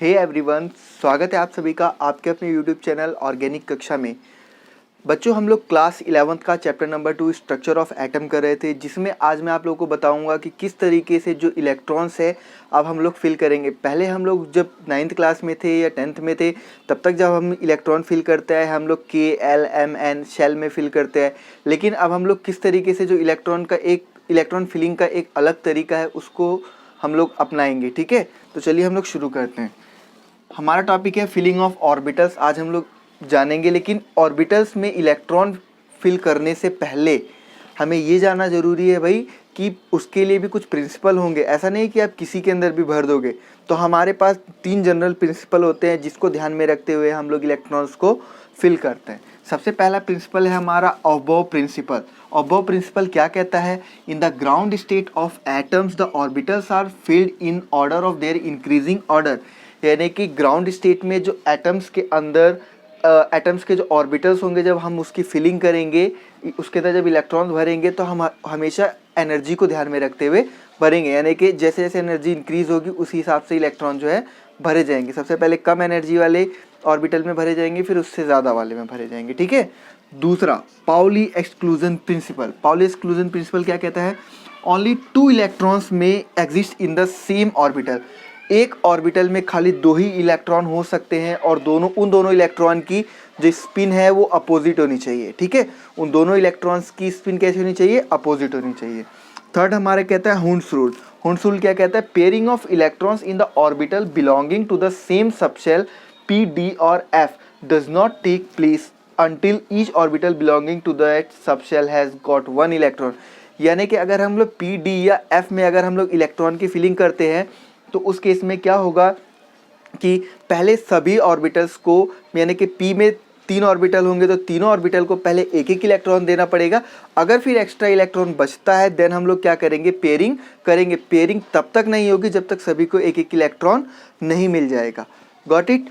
Hey everyone, स्वागत है आप सभी का आपके अपने यूट्यूब चैनल ऑर्गेनिक कक्षा में। बच्चों, हम लोग क्लास 11th का chapter number 2 structure of atom कर रहे थे, जिसमें आज मैं आप लोगों को बताऊंगा कि किस तरीके से जो इलेक्ट्रॉन्स है अब हम लोग फिल करेंगे। पहले हम लोग जब 9th क्लास में थे या 10th में थे, तब तक जब हम इलेक्ट्रॉन फिल करते हैं हम लोग KLMN शेल में फिल करते हैं। लेकिन अब हम लोग किस तरीके से जो इलेक्ट्रॉन फिलिंग का एक अलग तरीका है उसको हम लोग अपनाएंगे। ठीक है, तो चलिए हम लोग शुरू करते हैं। हमारा टॉपिक है फिलिंग ऑफ ऑर्बिटल्स। आज हम लोग जानेंगे, लेकिन ऑर्बिटल्स में इलेक्ट्रॉन फिल करने से पहले हमें ये जानना ज़रूरी है भाई कि उसके लिए भी कुछ प्रिंसिपल होंगे। ऐसा नहीं कि आप किसी के अंदर भी भर दोगे। तो हमारे पास 3 जनरल प्रिंसिपल होते हैं जिसको ध्यान में रखते हुए हम लोग इलेक्ट्रॉन्स को फिल करते हैं। सबसे पहला प्रिंसिपल है हमारा अबोव प्रिंसिपल। अबोव प्रिंसिपल क्या कहता है? In the ground state of atoms the orbitals are filled in order of their increasing order. यानी कि ग्राउंड स्टेट में जो एटम्स के अंदर एटम्स के जो ऑर्बिटल्स होंगे, जब हम उसकी फिलिंग करेंगे, उसके अंदर जब इलेक्ट्रॉन भरेंगे तो हम हमेशा एनर्जी को ध्यान में रखते हुए भरेंगे। यानी कि जैसे जैसे एनर्जी इंक्रीज होगी उसी हिसाब से इलेक्ट्रॉन जो है भरे जाएंगे। सबसे पहले कम एनर्जी वाले ऑर्बिटल में भरे जाएंगे, फिर उससे ज़्यादा वाले में भरे जाएंगे। ठीक है। दूसरा, Pauli exclusion principle. Pauli exclusion principle क्या कहता है? ओनली 2 इलेक्ट्रॉन्स में exist in the same orbital. एक ऑर्बिटल में खाली 2 ही इलेक्ट्रॉन हो सकते हैं और उन दोनों इलेक्ट्रॉन की जो स्पिन है वो अपोजिट होनी चाहिए। ठीक है, उन दोनों इलेक्ट्रॉन्स की स्पिन कैसी होनी चाहिए? अपोजिट होनी चाहिए। थर्ड हमारे कहता है हुंड्स रूल। हुंड्स रूल क्या कहता है? Pairing of electrons in the orbital belonging to the same subshell P, D और F does not take place until each orbital belonging to that subshell has got 1 electron। यानी कि अगर हम लोग P, D या F में अगर हम लोग इलेक्ट्रॉन की फिलिंग करते हैं तो उस केस में क्या होगा कि पहले सभी ऑर्बिटल्स को, यानी कि P में 3 ऑर्बिटल होंगे तो तीनों ऑर्बिटल को पहले एक एक इलेक्ट्रॉन देना पड़ेगा। अगर फिर एक्स्ट्रा इलेक्ट्रॉन बचता है देन हम लोग क्या करेंगे? पेयरिंग करेंगे। पेयरिंग तब तक नहीं होगी जब तक सभी को एक एक इलेक्ट्रॉन नहीं मिल जाएगा। Got it?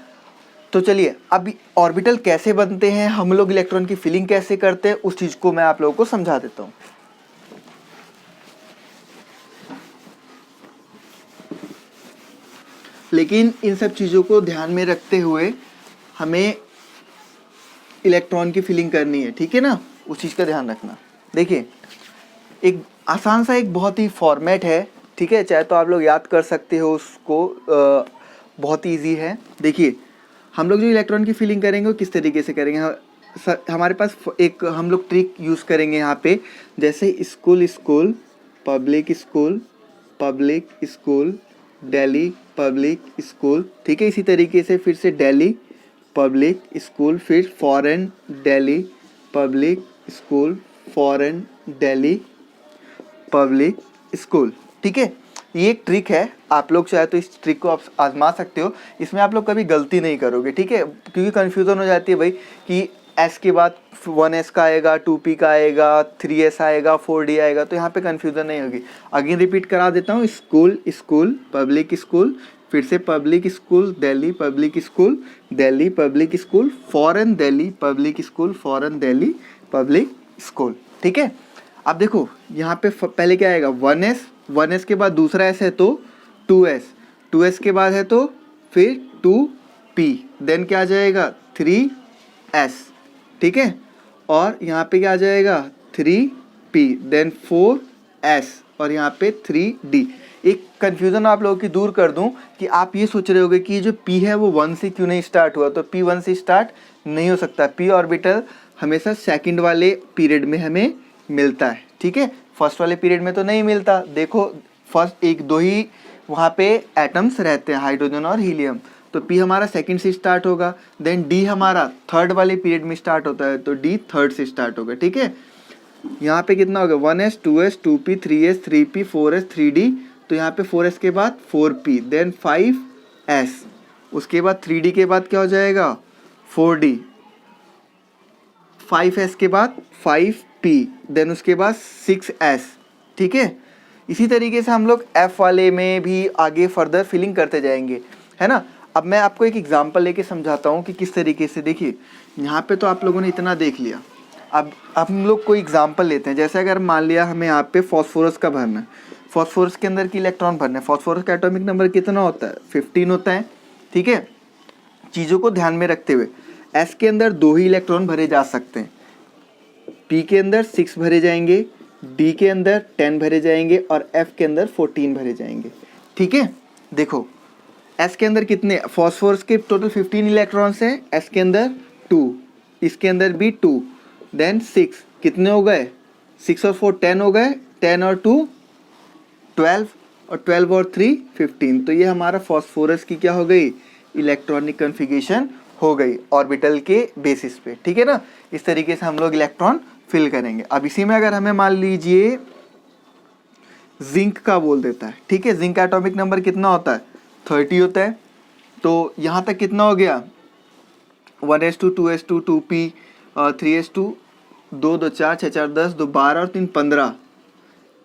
तो चलिए, अब ऑर्बिटल कैसे बनते हैं, हम लोग इलेक्ट्रॉन की फिलिंग कैसे करते हैं, उस चीज को मैं आप लोगों को समझा देता हूं। लेकिन इन सब चीजों को ध्यान में रखते हुए हमें इलेक्ट्रॉन की फिलिंग करनी है। ठीक है ना, उस चीज का ध्यान रखना। देखिए, एक आसान सा एक बहुत ही फॉर्मेट है। ठीक है, चाहे तो आप लोग याद कर सकते हो उसको, बहुत ईजी है। देखिए, हम लोग जो इलेक्ट्रॉन की फिलिंग करेंगे वो किस तरीके से करेंगे? हमारे पास एक हम लोग ट्रिक यूज़ करेंगे यहाँ पे, जैसे school school, public school, public school, Delhi public school. ठीक है, इसी तरीके से फिर से दिल्ली पब्लिक स्कूल, फिर foreign Delhi public school, foreign Delhi public school. ठीक है, ये एक ट्रिक है। आप लोग चाहे तो इस ट्रिक को आप आजमा सकते हो। इसमें आप लोग कभी गलती नहीं करोगे। ठीक है, क्योंकि कन्फ्यूज़न हो जाती है भाई कि S के बाद 1S का आएगा, 2P का आएगा, 3S आएगा, 4D आएगा, तो यहाँ पे कन्फ्यूज़न नहीं होगी। अगेन रिपीट करा देता हूँ, स्कूल स्कूल, पब्लिक स्कूल, फिर से public school, Delhi public school, Delhi public school, foreign Delhi public school, foreign Delhi public school. ठीक है, अब देखो यहाँ पे पहले क्या आएगा? 1S के बाद दूसरा S है तो 2S के बाद है तो फिर 2P, देन क्या आ जाएगा? 3S। ठीक है, और यहाँ पे क्या आ जाएगा? 3P, देन 4S और यहाँ पे 3D। एक कन्फ्यूज़न आप लोगों की दूर कर दूं कि आप ये सोच रहे होगे कि जो P है वो 1 से क्यों नहीं स्टार्ट हुआ। तो P 1 से स्टार्ट नहीं हो सकता। P ऑर्बिटल हमेशा सेकंड वाले पीरियड में हमें मिलता है। ठीक है, फर्स्ट वाले पीरियड में तो नहीं मिलता। देखो, फर्स्ट 1-2 ही वहाँ पे एटम्स रहते हैं, हाइड्रोजन और हीलियम, तो P हमारा सेकंड से स्टार्ट होगा। देन D हमारा थर्ड वाले पीरियड में स्टार्ट होता है तो D थर्ड से स्टार्ट होगा। ठीक है, यहाँ पे कितना हो गया? 1S 2S 2P 3S 3P 4S 3D, तो यहाँ पे 4S के बाद 4P, देन 5S, उसके बाद 3D के बाद क्या हो जाएगा? 4D, 5S के बाद 5P, देन उसके बाद 6S। ठीक है, इसी तरीके से हम लोग F वाले में भी आगे फर्दर फिलिंग करते जाएंगे, है ना। अब मैं आपको एक एग्जांपल लेके समझाता हूँ कि किस तरीके से। देखिए, यहाँ पे तो आप लोगों ने इतना देख लिया। अब हम लोग कोई एग्जांपल लेते हैं, जैसे अगर मान लिया हमें यहाँ पे फॉस्फोरस का भरना है, फॉस्फोरस के अंदर की इलेक्ट्रॉन भरना है। फॉस्फोरस का एटॉमिक नंबर कितना होता है? 15 होता है। ठीक है, चीज़ों को ध्यान में रखते हुए S के अंदर 2 ही इलेक्ट्रॉन भरे जा सकते हैं, P के अंदर 6 भरे जाएंगे, D के अंदर 10 भरे जाएंगे और F के अंदर 14 भरे जाएंगे। ठीक है, देखो S के अंदर कितने, फॉस्फोरस के टोटल 15 इलेक्ट्रॉन्स हैं, S के अंदर 2, इसके अंदर भी 2, देन 6, कितने हो गए, 6 और 4 10 हो गए, 10 और 2 12 और 12 और 3 15। तो ये हमारा फॉस्फोरस की क्या हो गई, इलेक्ट्रॉनिक कन्फिगरेशन हो गई ऑर्बिटल के बेसिस पे। ठीक है ना, इस तरीके से हम लोग इलेक्ट्रॉन फिल करेंगे। अब इसी में अगर हमें मान लीजिए जिंक का बोल देता है, ठीक है, जिंक का एटॉमिक नंबर कितना होता है, 30 होता है। तो यहाँ तक कितना हो गया, 1s2 2s2 2p 3s2 2 2 4 6 4 10 2 12 और 3 15।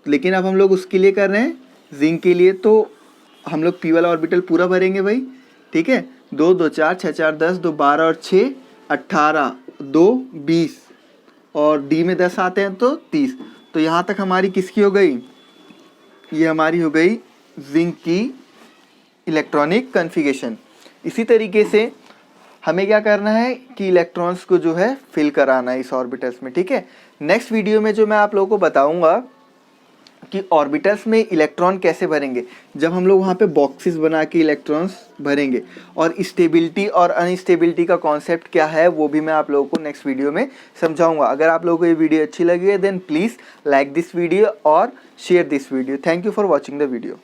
लेकिन अब हम लोग उसके लिए कर रहे हैं जिंक के लिए, तो हम लोग p वाला ऑर्बिटल पूरा भरेंगे भाई। ठीक है, 2 2 4 6 4 10 2 12 और 6 18 2 20 और d में 10 आते हैं तो 30। तो यहाँ तक हमारी किसकी हो गई, ये हमारी हो गई जिंक की इलेक्ट्रॉनिक कन्फिगरेशन। इसी तरीके से हमें क्या करना है कि इलेक्ट्रॉन्स को जो है फिल कराना है इस ऑर्बिटल्स में। ठीक है, नेक्स्ट वीडियो में जो मैं आप लोगों को बताऊंगा कि ऑर्बिटल्स में इलेक्ट्रॉन कैसे भरेंगे, जब हम लोग वहाँ पे बॉक्सेस बना के इलेक्ट्रॉन्स भरेंगे, और स्टेबिलिटी और अनस्टेबिलिटी का कॉन्सेप्ट क्या है वो भी मैं आप लोगों को नेक्स्ट वीडियो में समझाऊंगा। अगर आप लोगों को ये वीडियो अच्छी लगी है then please like this video और share this video. Thank you for watching the video.